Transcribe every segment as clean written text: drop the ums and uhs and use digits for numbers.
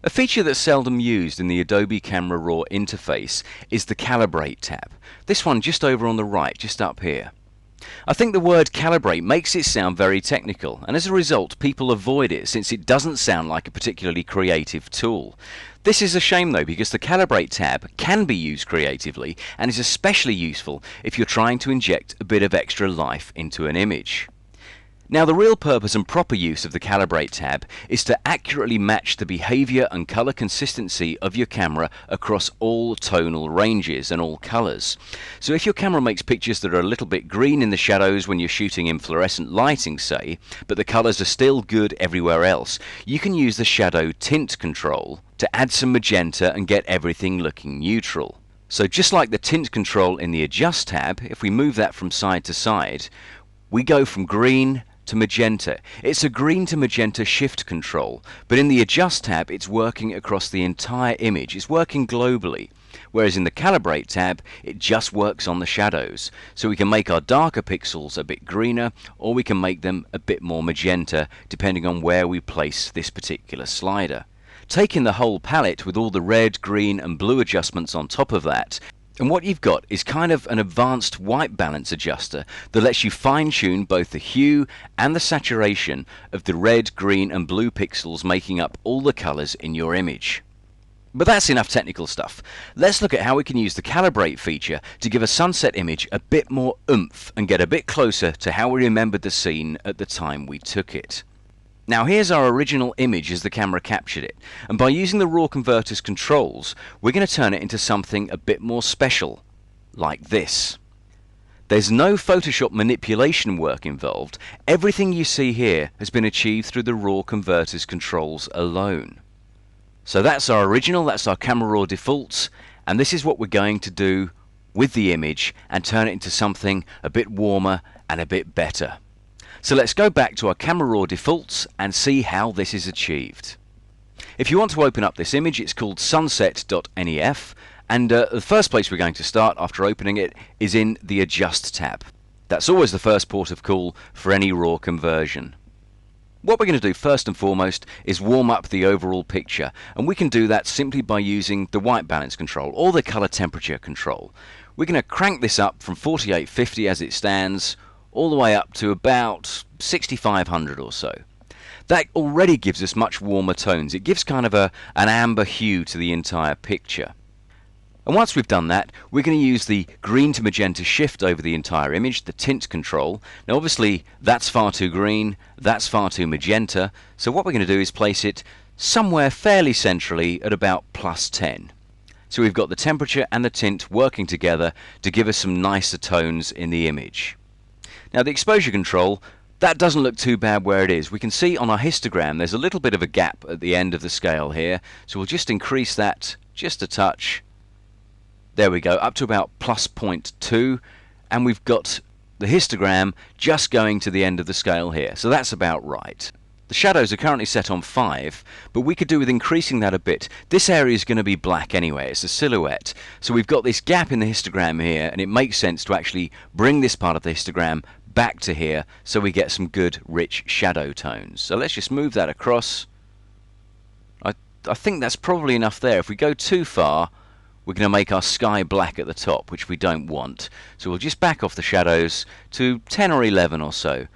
A feature that's seldom used in the Adobe Camera Raw interface is the Calibrate tab. This one just over on the right, just up here. I think the word calibrate makes it sound very technical, and as a result people avoid it since it doesn't sound like a particularly creative tool. This is a shame though, because the Calibrate tab can be used creatively and is especially useful if you're trying to inject a bit of extra life into an image. Now, the real purpose and proper use of the Calibrate tab is to accurately match the behavior and color consistency of your camera across all tonal ranges and all colors. So if your camera makes pictures that are a little bit green in the shadows when you're shooting in fluorescent lighting, say, but the colors are still good everywhere else, you can use the shadow tint control to add some magenta and get everything looking neutral. So just like the tint control in the Adjust tab, if we move that from side to side, we go from green to magenta. It's a green to magenta shift control, but in the Adjust tab it's working across the entire image. It's working globally, whereas in the Calibrate tab it just works on the shadows. So we can make our darker pixels a bit greener, or we can make them a bit more magenta depending on where we place this particular slider. Taking the whole palette with all the red, green and blue adjustments on top of that, and what you've got is kind of an advanced white balance adjuster that lets you fine-tune both the hue and the saturation of the red, green and blue pixels making up all the colors in your image. But that's enough technical stuff. Let's look at how we can use the Calibrate feature to give a sunset image a bit more oomph and get a bit closer to how we remembered the scene at the time we took it. Now here's our original image as the camera captured it, and by using the RAW converter's controls we're going to turn it into something a bit more special, like this. There's no Photoshop manipulation work involved. Everything you see here has been achieved through the RAW converter's controls alone. So that's our original, that's our Camera Raw defaults, and this is what we're going to do with the image and turn it into something a bit warmer and a bit better. So let's go back to our Camera Raw defaults and see how this is achieved. If you want to open up this image, it's called sunset.nef, and the first place we're going to start after opening it is in the Adjust tab. That's always the first port of call for any RAW conversion. What we're going to do first and foremost is warm up the overall picture, and we can do that simply by using the white balance control or the color temperature control. We're going to crank this up from 4850 as it stands all the way up to about 6500 or so. That already gives us much warmer tones. It gives kind of an amber hue to the entire picture. And once we've done that, we're going to use the green to magenta shift over the entire image, the tint control. Now obviously that's far too green, that's far too magenta, so what we're going to do is place it somewhere fairly centrally at about +10. So we've got the temperature and the tint working together to give us some nicer tones in the image. Now the exposure control, that doesn't look too bad where it is. We can see on our histogram there's a little bit of a gap at the end of the scale here, so we'll just increase that just a touch. There we go, up to about +0.2, and we've got the histogram just going to the end of the scale here, so that's about right. The shadows are currently set on 5, but we could do with increasing that a bit. This area is going to be black anyway, it's a silhouette. So we've got this gap in the histogram here, and it makes sense to actually bring this part of the histogram back to here so we get some good rich shadow tones. So let's just move that across. I think that's probably enough there. If we go too far, we're going to make our sky black at the top, which we don't want. So we'll just back off the shadows to 10 or 11 or so.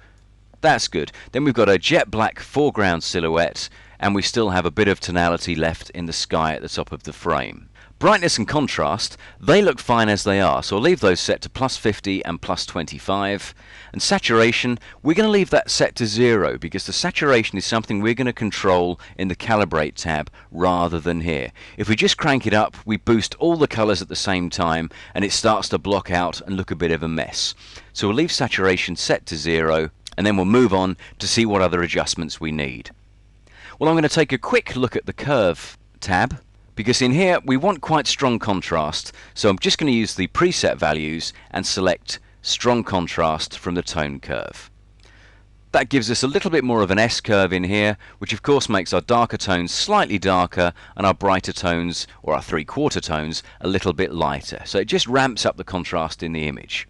That's good. Then we've got a jet black foreground silhouette, and we still have a bit of tonality left in the sky at the top of the frame. Brightness and contrast, they look fine as they are, so I'll leave those set to +50 and +25. And saturation, we're going to leave that set to 0 because the saturation is something we're going to control in the Calibrate tab rather than here. If we just crank it up, we boost all the colors at the same time and it starts to block out and look a bit of a mess. So we'll leave saturation set to 0, and then we'll move on to see what other adjustments we need. Well, I'm going to take a quick look at the Curve tab, because in here we want quite strong contrast, so I'm just going to use the preset values and select strong contrast from the tone curve. That gives us a little bit more of an S-curve in here, which of course makes our darker tones slightly darker and our brighter tones, or our three-quarter tones, a little bit lighter. So it just ramps up the contrast in the image.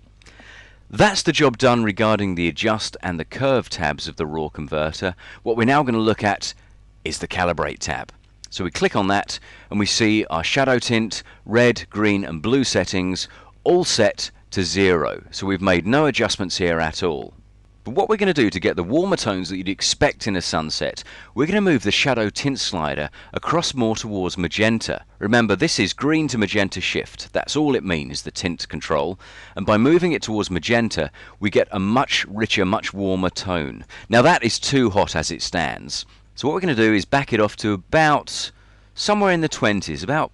That's the job done regarding the Adjust and the Curve tabs of the RAW converter. What we're now going to look at is the Calibrate tab. So we click on that and we see our shadow tint, red, green and blue settings all set to 0. So we've made no adjustments here at all. But what we're going to do to get the warmer tones that you'd expect in a sunset, we're going to move the shadow tint slider across more towards magenta. Remember, this is green to magenta shift. That's all it means, the tint control. And by moving it towards magenta, we get a much richer, much warmer tone. Now that is too hot as it stands. So what we're going to do is back it off to about somewhere in the 20s, about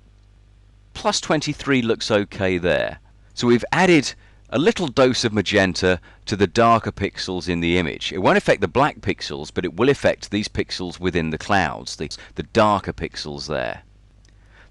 plus 23 looks okay there. So we've added a little dose of magenta to the darker pixels in the image. It won't affect the black pixels, but it will affect these pixels within the clouds, the darker pixels there.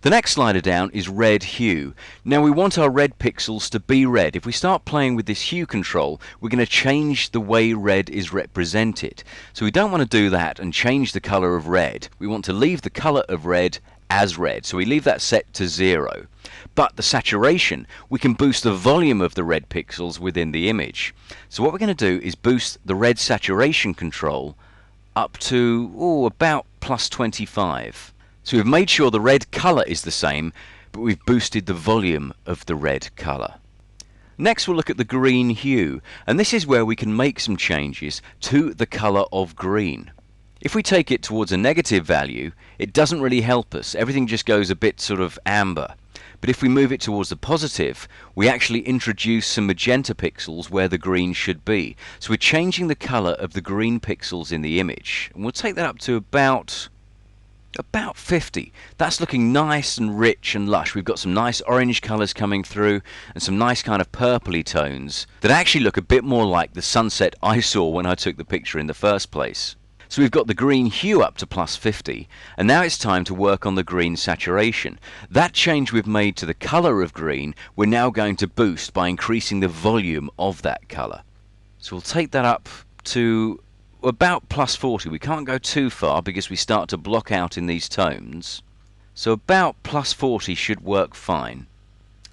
The next slider down is red hue. Now we want our red pixels to be red. If we start playing with this hue control, we're going to change the way red is represented. So we don't want to do that and change the color of red. We want to leave the color of red as red. So we leave that set to 0. But the saturation, we can boost the volume of the red pixels within the image. So what we're going to do is boost the red saturation control up to about plus 25. So we've made sure the red color is the same, but we've boosted the volume of the red color. Next we'll look at the green hue, and this is where we can make some changes to the color of green. If we take it towards a negative value, it doesn't really help us. Everything just goes a bit sort of amber. But if we move it towards the positive, we actually introduce some magenta pixels where the green should be. So we're changing the color of the green pixels in the image. And we'll take that up to about 50. That's looking nice and rich and lush. We've got some nice orange colors coming through and some nice kind of purpley tones that actually look a bit more like the sunset I saw when I took the picture in the first place. So we've got the green hue up to plus 50, and now it's time to work on the green saturation. That change we've made to the color of green, we're now going to boost by increasing the volume of that color. So we'll take that up to about plus 40. We can't go too far because we start to block out in these tones. So about plus 40 should work fine.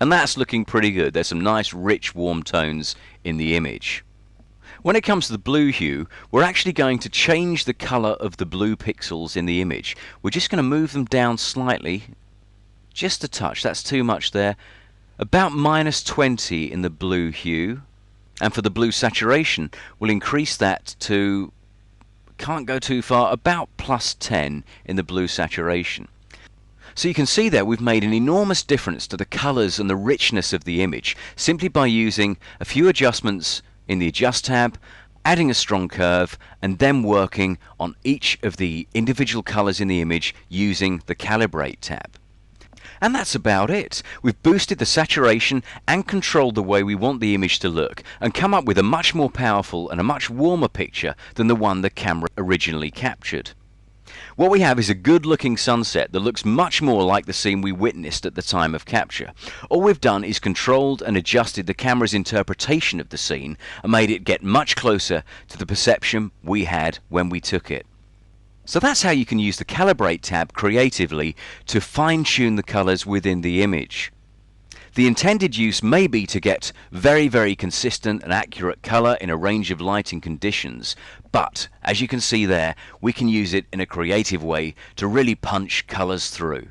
And that's looking pretty good. There's some nice rich warm tones in the image. When it comes to the blue hue, we're actually going to change the color of the blue pixels in the image. We're just going to move them down slightly, just a touch. That's too much there. About minus 20 in the blue hue. And for the blue saturation, we'll increase that to, can't go too far, about plus 10 in the blue saturation. So you can see there we've made an enormous difference to the colors and the richness of the image simply by using a few adjustments in the Adjust tab, adding a strong curve, and then working on each of the individual colors in the image using the Calibrate tab. And that's about it. We've boosted the saturation and controlled the way we want the image to look and come up with a much more powerful and a much warmer picture than the one the camera originally captured. What we have is a good looking sunset that looks much more like the scene we witnessed at the time of capture. All we've done is controlled and adjusted the camera's interpretation of the scene and made it get much closer to the perception we had when we took it. So that's how you can use the Calibrate tab creatively to fine-tune the colors within the image. The intended use may be to get very, very consistent and accurate color in a range of lighting conditions, but as you can see there, we can use it in a creative way to really punch colors through.